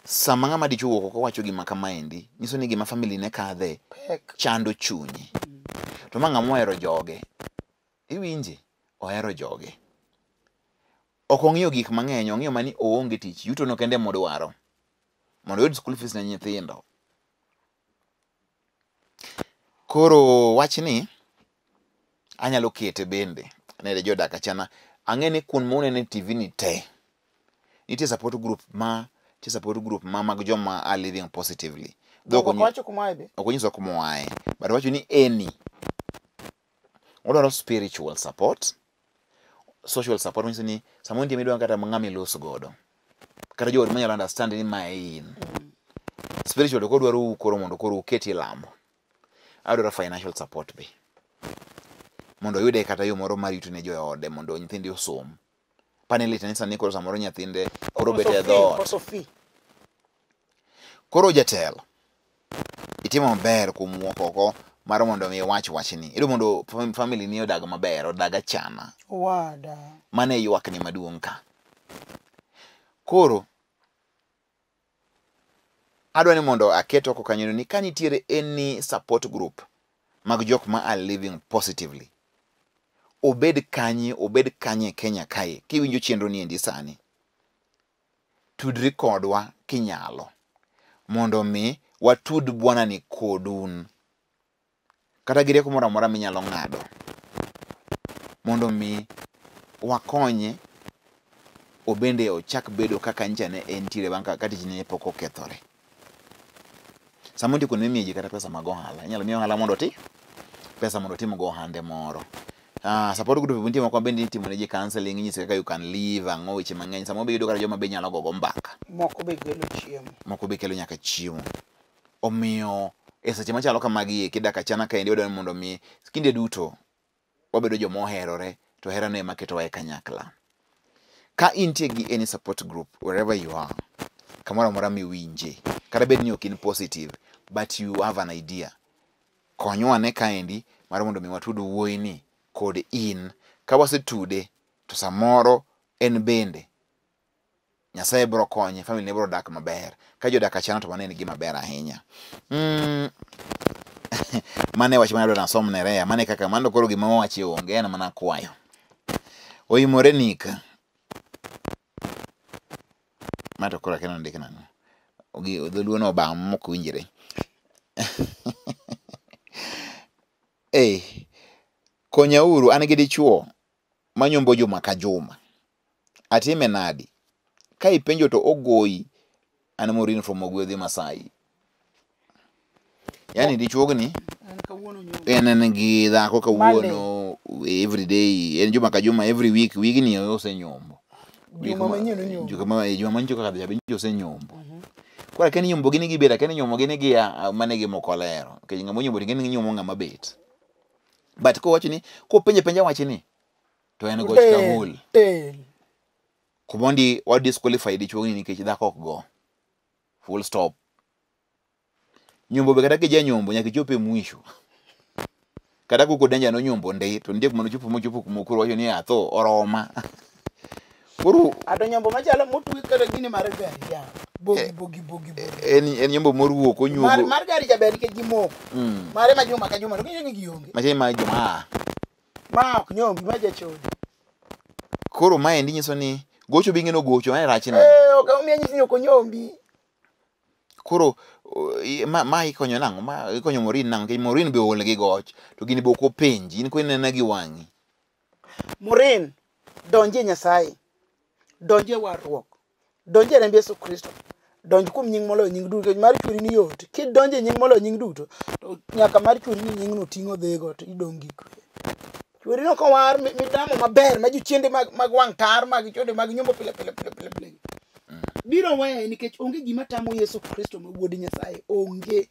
Sama ng'ama dichuo wuok owacho gima kamaendi nyiso ni gima family ne kadhe chando chunye. To ma ng'ama ohero joge iwinje ohero joge. Ok ong'iyo gik mang'eny, ong'iyo mani oonge tich, yuto no kende modwaro mondo oyud school fees ne nyithindo. Koro wachni anyalo kete bende ne jodak achana. Ang'e ni kun monene TV ni te nitie support group ma mag joma are living positively. Ok wacho kumae be. Ok onyiso kuma oaye. But wacho ni any odwaro spiritual support, social support, means ni samo nitie midwaro kata ng'ama ilos godo. Kata jood manyalo understand ni ma in. Spiritual ko dwaro koro mondo koro uketi lamo. Adwaro financial support be. Mondo yude kata yo moro mar yuto ne joode mondo nyithinde osom. Paneli tenisa ni koro samoro nyathinde koro bete dhoot. Koro jatelo itimo maber kuom wuok oko mar mondo mi wach wachni. Ido mondo family ni odag maber, odag achana. Wada. Mane ywak ni maduong' ka. Koro adwa ni mondo aketo oko kanyo ni kanitiere any support group mag jok ma are living positively. Obed kanye Kenya kae. Kiwinjo chenro ni endi sani. Tudri kodwa kinyalo. Mondo mi watud bwana ni kodun. Kata gire kumora mora minyalo ng'ado. Mondo mi wakonye obende ochak bedo kaka nchane entiere banka kati jine poko kethore. Samundi kun mimiye kata pesa mag ohala. Inyalo miyo ohala mondo ti pesa mondo timo go ohande moro. Support group buntie moko bende itimo ne ji counseling, nyise kaka you can live ang'o weche mang'eny. Samo be yudo kata joma be nyalo gogo mbaka. Moko be kelo chiemo. Moko be kelo nyaka chiemo. Omiyo seche machalo kamagi kidak achana kaendi wadwaro mondo mi kinde duto wabedo joma oherore to herano ema ketowa e kanyakla. Ka intie gi any support group wherever you are, kamoro amora miwinje, kata bed ni ok in positive but you have an idea, konywa ne kaendi mar mondo mi watud wuoyini kod in. Ka wasetude to samoro en bende Nyasaye bro konye, family ne bro dak maber. Ka jodak achana to mane en gima ber ahinya. Mane wach mana dona som nerea, mane kaka mando koro gima wachi onge na mana kwayo. Oimore nika. Mato koro kena ndike nang'o. Ogi dholuono obam mok winjire. Konyauru an gi dichuo manyombo juma ka juma. Atime nadi. Ka ipenjo to ogoyi an Morin from Ogwedhi Masai. Yani di Chuogi en gi dhako kawuono every day. En juma ka juma every week ni ose nyombo. Juma manyo kaka dhabi ose nyombo. Kwa keni nyombo gini gibeda keni nyombo gini gi manegi mokolero. Ke ngamo nyombo gini nyombo ngama bet. But ko wacho ni ko penje wacho ni to en go chika hol. Kumondi wa disqualified Chuogi nikech dhako ok go. Full stop. Nyombo be kata ke nyombo nyaka chope mwisho. Kata ko danja no nyombo ndei to ndie kumono chopo kumukuru wacho ni atho oroma. Kuru ado nyombo machalo motwe kata gini mar gari ya. Bogi. En nyombo moruo ko nyombo. Mar gari jaber ke gimoko. Mare majuma ka juma to kinyo gionge. Mache ma juma. Ma ok nyombi ma jachodi. Koro ma endi nyiso ni gocho bingeno gocho en rachne. Ok omiya nyisi nyoko nyombi. Koro ma ikonyo nango ma ikonyo Morin nango ke Morin be ol gi goch to gini boko penji in ko inena gi wangi. Morin donje Nyasaye. Donje warruok. Donje rembe Yesu Kristo. Donje kum nying molo nying duto mar chwiri ni yot. Ki donje nying molo nying duto to nyaka mar chwiri ni nying no tingo dhego to idongi kwe. Chwiri no ko war midamo maber ma juchiende mag wang tar mag chode mag nyombo pile. Biro wewe nikech onge gima tamo Yesu Kristo ma wuod Nyasaye onge.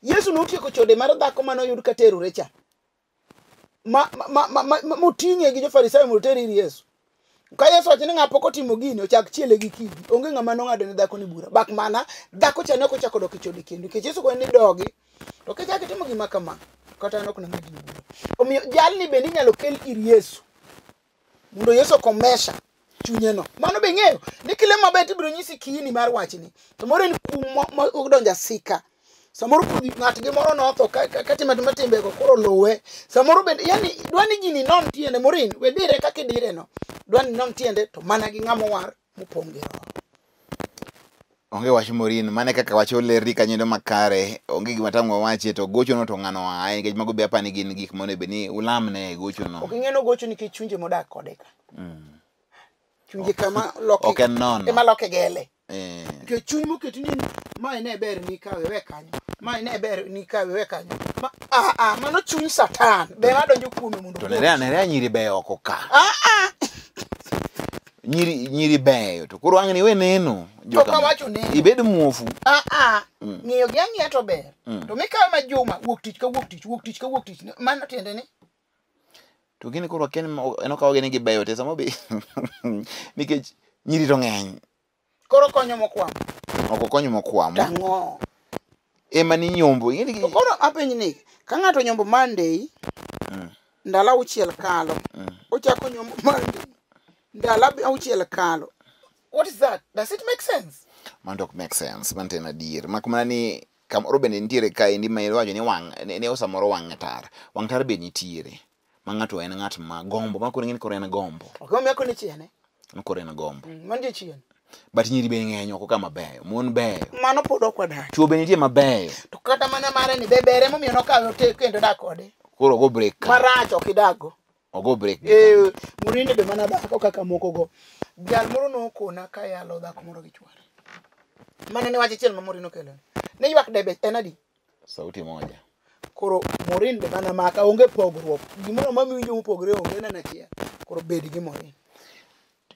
Yesu notieko chode mar dhako mano yud ka terore cha. Motinge gi jo Farisai moteri Yesu. Ka Yesu wacho ni ng'apo kotimo gini ochak chiele gi kidi. Onge ng'ama nong'ado ne dhako ni bura. Bak mana dhako cha ne ko chako dok chode kendo. Nikech Yesu ko ni dogi. To ka chak timo gima kama kata nok na ng'adi ni bura. Omiyo jalni bende inyalo kel ir Yesu. Mondo Yesu komesha chunye no. Mano be ng'eyo ni kile maber ibiro nyisi kini mar wachni. To moro en kum odonja sika. Samoro kudhi ng'at gi moro no otho ka timbe go koro lowe. Samoro bende yani dwani gini non tiende Morin we dire kaka idire no. Dwani non tiende to mana gi ng'amo war mopong' gi roho. Onge wach Morin mane kaka wacho lerri kanyendo makare onge gima tamo wache to gocho no to ng'ano ae nikech mago be apani gin gik mone be ni ulamne gocho no. Ok ng'eno gocho nikech chunje modak kode ka. Chunje kama loke ok en nono ema loke gele. Ke chuny moket ni ma ene ber ni kawe we kanyo. Ma ene ber ni kawe we kanyo. Mano chuny Satan. Be adonjo kuome mondo. To nere nyiri beyo oko ka. Nyiri beyo to koro ang'ni we neno joka wacho neno ibed muofu. Ng'iyo gi ang'iya to ber. To mikawe ma juma wuok tich ka wuok tich mano tiende ni to gini koro ken enokawo gini gi beyo te samo be nikech nyiri to ng'eny. Koro konyo mokwamo. Ok konyo mokwamo. Tang'o. Ema ni nyombo. To koro apenj ni ka ng'ato nyombo Monday ndalo auchiel kalo ochako nyombo Monday ndalo auchiel kalo. What is that? Does it make sense? Man don't make sense. Man tena dir. Makumana ni kamoro bende nitiere kae ndi ma iwacho ni wang' ne osamoro wang' tar. Wang' tar be nitiere. Ma ng'ato en ng'at ma gombo. Ma koro ng'eni koro en gombo. Ok omiya koni chiene. Koro en gombo. Man je chien. But nyiri be ng'eny oko kama beyo. Mon beyo. Mano pod ok wadar. Chuo be nitie mabeyo. To kata mana mare ni bebere momiyo nokawo te kendo dak kode. Koro go break. Marach ok idago. Ogo break. Murinde be mana dhako kaka moko go. Jal moro nokona ka yalo dhako moro gi chware. Mane ne wache chiel ma Morin okelo. Ne ywak debe en adi? Sauti moja. Koro Morin be mana maka onge pogruok. Gimoro ma miwinjo mopogre onge na achiel. Koro bed gi Morin.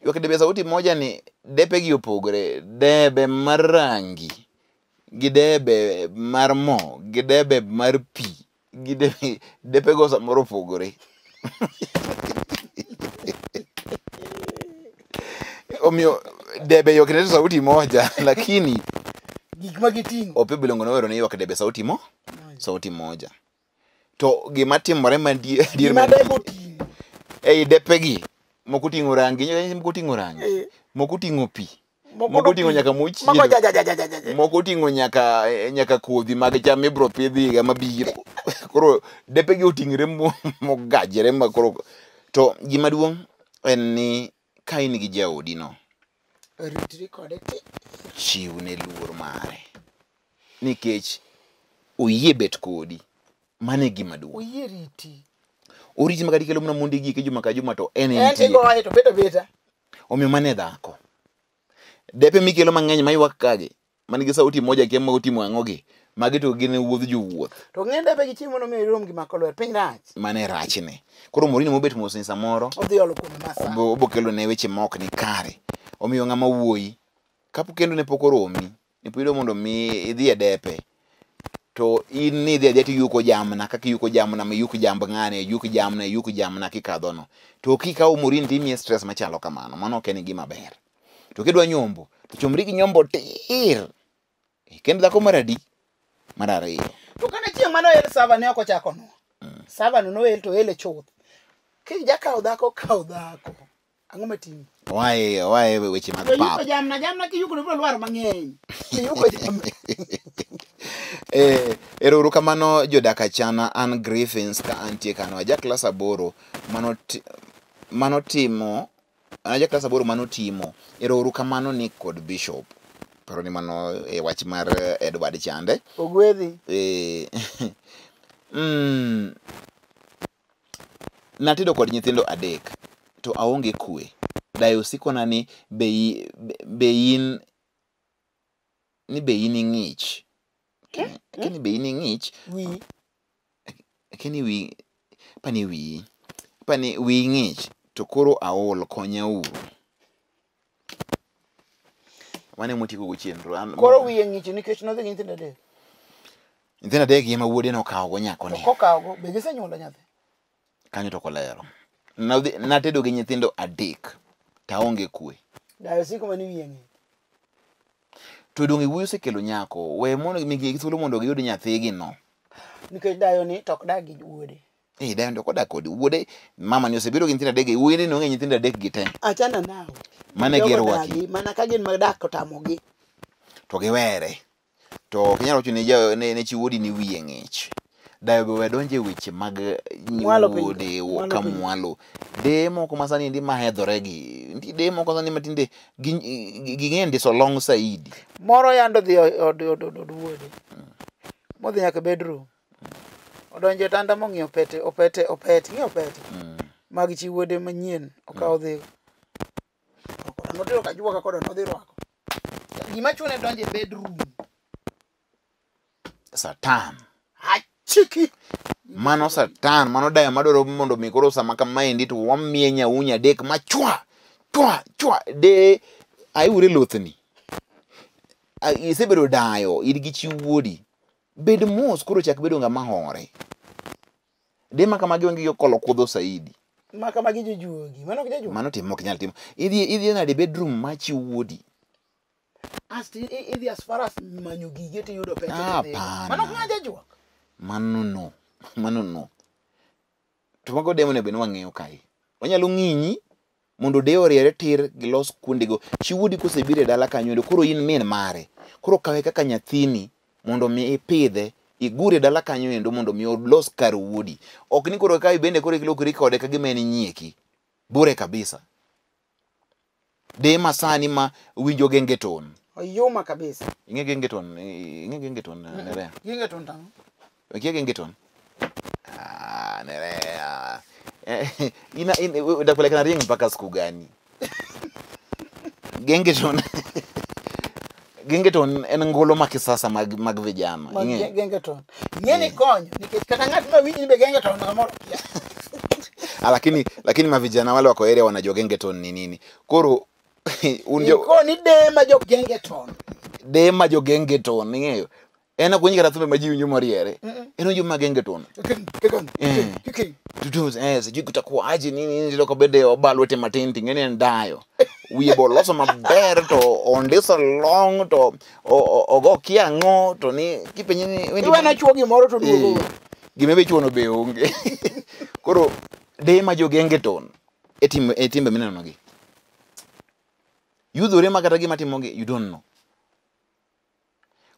Ywak debe sauti moja ni depe gi opogre. Debe mar rangi. Gi debe mar mo. Gi debe mar pi. Gi depe go samoro opogre. Omio debe yok ne sauti moja lakini gik magitingo ope bilongo no wero ne yok debe sauti sauti moja to gima timore ma dier ma debo tingo depe gi moko tingo rangi moko tingo pi moko tingo nyaka muchi moko tingo nyaka kodhi mag cham ibro pidhi ga mabiro koro depe gi otingre mogajere ma koro to gima duong en ni ka in gi jaodi no ritri kode chiw ne luor mare nikech oyie bet kodi mane gima duong oyie riti oriti makati kelo mna mondi gi ke juma ka juma to en igoye to beta omiyo mane dhako depe mikelo mang'eny mayuak kage manigi sauti moja kema otimo ang'ogi magi to gin wuodh jowuoth to ng'e depe gi chiemo no mirom gi makolwer piny rach mane rachne koro morini mobet mos samoro odhi olo kuom masa obokelo ne weche mok ni kare omiyo ng'ama wuoyi kapo kendo ne pok oromi ne pok mondo mi idhi e depe to in ni dhi adhi yuko jamna kaka yuko jamna ma yuk jamb ng'ane yuk jamna kikadho no to kikawo morini timie stress machalo kamano mano ok en gima ber to kidwa nyombo to chomri gi nyombo tir kendo dhako maradi mar ariyo to kana chieng' mano el sava ne ok ochako no sava no el to ele chuth kija kawo dhako ang'o matimi wae weche mag pap yuko jamna kiyuko no bro lwar mang'eny kiyuko jamna Ero kamano jodak achana an Griffins ka antie kano aja klas 8 manotimo aja klas 8 manotimo ero kamano ni kod Bishop pero ni mano wach mar Edward Chande ogwedhi natedo kod nyithindo 3 to aonge kwe dayo sikona ni bein ng'ich kini bein ng'ich kini wi ng'ich to koro aol konya uru mane motiko go chenro koro wiye ng'ich nikech nodhi gi nyithindo 3 nyithindo 3 ema wuode no kawo go nyako ne kokawo go be gisenyuolo nyathi kanyo to kolero natedo gi nyithindo 3 taonge kwe dayo siko mani wiye ng'ich to donge wuyo sekelo nyako we mondo migi thuolo mondo giyud nyathigi no nikech dayo ni tok dagi wuode dayo ndoko dak kod wuode mama ni osebedo gi nyithindo 3 wuode no ng'e nyithindo 3 gi te achana nawe mane girwaki mana ka gin madak otamogi to giwere to kinyalo wacho ne chi wuodi ni wiye ng'ich dayo be wedonje weche mag wuode ka mwalo de moko masani ndi mahedhore gi ndi de moko sani matinde ging'endi so long saidi moro yando dhi od wuode modhi nyaka bedroom odonje tanda mong'iyo opete ng'iyo opete mag chi wuode manyien okawo dhi notero kajuoka kodo nodhi rwako gima chune donje bedroom Satan chiki mano Satan mano dayo madoro mondo mikoro sama kamaendi to wamiye nyaunya 3 machwa de ayure lothni isebedo dayo irgi chi wuodi bed mos koro chak bedo ng'ama hore de maka magi wengi yokolo kudho saidi maka magi jojuogi mano timo ok nyal timo idhi na de bedroom ma chi wuodi asti idhi as far as manyo gige to yudo pete mano ngaje juok mano no to mago demo ne beno wang'eyo kai wanyalo ng'inyi mondo de oriere tir gi los kuondego chi wuodi kosebire dala kanyo koro in min mare koro kawe kaka nyathini mondo mi ipidhe igure dala kanyo endo mondo mi los kar wuodi ok ni koro kai bende koro ikilokri kode ka gimeni nyieki bure kabisa de masani ma winjo gengeton oyuma kabisa inge gengeton nerea gengeton tango Okia gengeton nerea ndakupeleka na ring mpaka siku gani gengeton en ngolo ma kisasa mag vijana gengeton ngeni konyo nikech kata ng'at ma winji be gengeton kamoro pia lakini mavijana wale wako area wanajua gengeton ni nini koro unjo ko ni de ma jo gengeton ng'eyo ena kunyika rathumbe maji winjo moriere eno jo magengeton sijui kutakuwa aje nini ndilo kabede obalwete matenti ng'ene ndayo wiye boloso maber to ondiso long to ogo kiang'o to ni kipenyini iwe na chuogi moro to duogo gimebe chuono be onge koro de ma jo gengeton etimbe minenogi yudhore makata gima timogi you don't know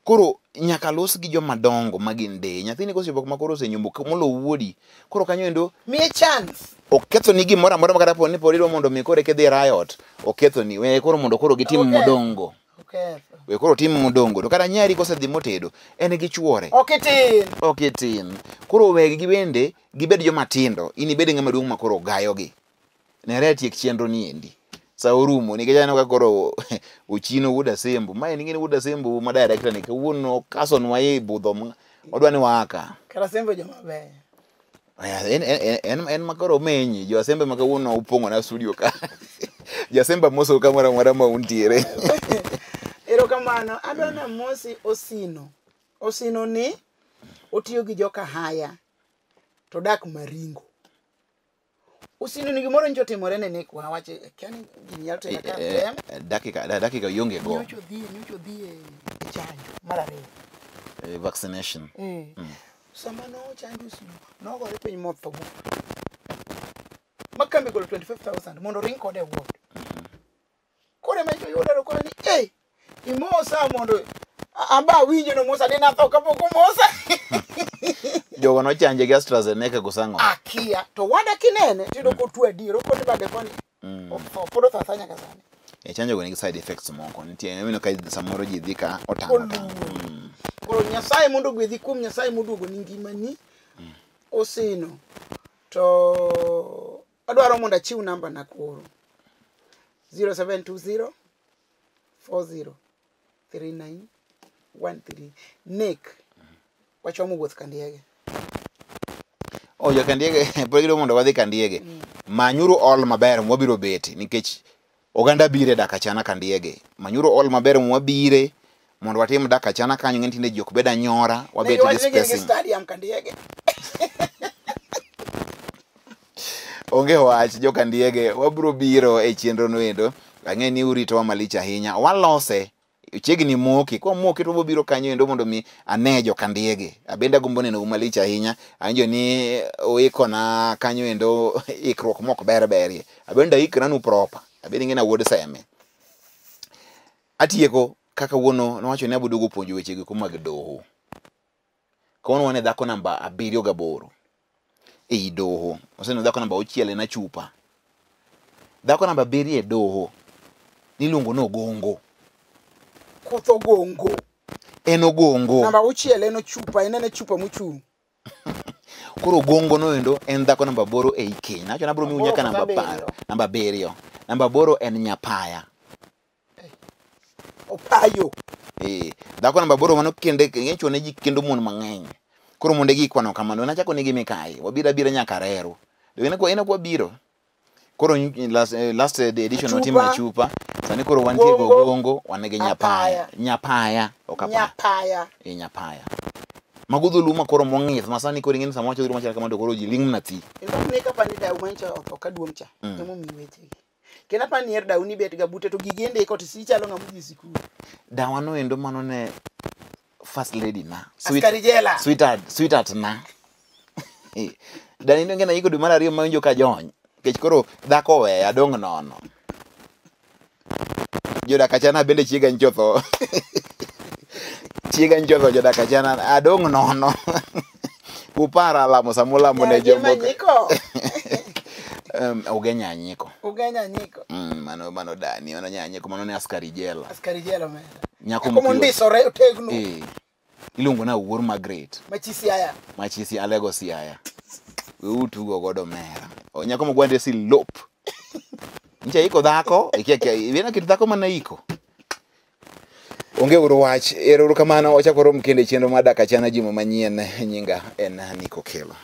koro nyaka los gi joma dongo magin de nyathini kosepok makoro osenyombo molo wuodi koro kanyo endo miye chance oketho ni gimoro amora makata poni porido mondo mi kore kedhi riot oketho ni we koro mondo koro gitim modongo we koro tim modongo to kata nyari kosedhi motedo en gi chuore ok tin koro wegi gibende gibed joma tindo in ibed ng'ama duong' ma koro gayogi nere tiek chenro ni endi sa orumo nikech aneno ka koro uchino wuda sembu ma en ng'eni wuda sembu ma director ni kawuono kason wa e budho odwa ni waka kara sembe joma beyo en makoro menyi jo asembe makawuono upong'o na studio ka jasemba moso kamora mora ma untiere erokamano adwana mosi osino ni otiyo gi joka haya to dak Maringo osino ni gimoro njo timore ne kwa wache kiani ginyal tena ka dakika yonge go nyocho dhie chanjo marare vaccination sama no chanjo osino no gore piny motho makambi golo 25,000 mondo ring kode ward kore mecho yudaro kore ni imosa mondo amba winjo no mosa dina tho kapoko mosa jogo no chanje gi AstraZeneca gosango akia to wada kinene tido ko tu adiro ko bade koni podo thanya kasane chanjo go ni side effects moko nitie mino ka samoro ji dhika otamo koro nyasaye mondo gwedhi kum nyasaye moduogo ni ngimani osino to adwaro mondo achiw namba na koro 0720 40 3913 Nick wachomo wuoth Kandiege ja Kandiege pogiro mondo wadhi Kandiege manyuru all maber mwabiro beti nikech oganda bire dak achana Kandiege manyuru all maber mwabire mondo watim dak achana kanyo ng'eni tinde jok beda nyora wabet gi spacing stadium Kandiege onge wach jo Kandiege wabiro biro e chenro no endo ang'eni urito wa malich ahinya walose chiegni moki kwa moki to biro kanyo endo mondo mi ane jo Kandiege abenda gombo neno malich ahinya anjo ni oiko na kanyo endo ikruok mok berie abenda ikra nu proper abenda ngena wuod seme atieko kaka wuono nowacho ni abudogo puonjo weche gi mag doho kono wane dhako namba 78 e doho oseno dhako namba 6 na chupa dhako namba 7 e doho niluongo no gongo kotho gongo en ogongo namba 6 eno chupa enene chupa muchung koro gongo no endo en dhako namba 8 e ikeny nacho nabro mi unyaka namba 10 namba 7 namba 8 en nyapaya opayo dhako namba 8 mano kende ngecho ne ji kendo mon mang'eny koro monde gi kwano kamano nachako nigi mikai wabira nyaka rero ena kwa biro koro last edition otima chupa sani koro wantie go gongo wanege nyapaya okapa nyapaya magudhu luma koro mong'ith masani koro ng'eni samocho duro machal kamando koro ji ling nathi ne ka pani da umancha okaduom cha emo miweche kena pani er da uni bet ga bute to gigende ko tisi chalo ngamuji sikuru dawa no endo mano ne first lady na sweetheart na dani no ngena yiko du mara riyo manjo ka jony kech koro dhako we adong nono jodak achana bende chiega nchotho jodak achana adong nono upara lamo samulamo ne jomoko ugenya nyiko mano dani mano nyanyiko mano ne askari jela mera nyako mondisore otegno ilungo na wuor Margaret machisi alego siaya we utugo godo mera nyako mogwande si lop ncha iko dhako ikiya kit dhako mana iko onge uru wach ero kamano ochakoro mkende chenro ma dak achana jimo manyien nyinga en Niko Kelo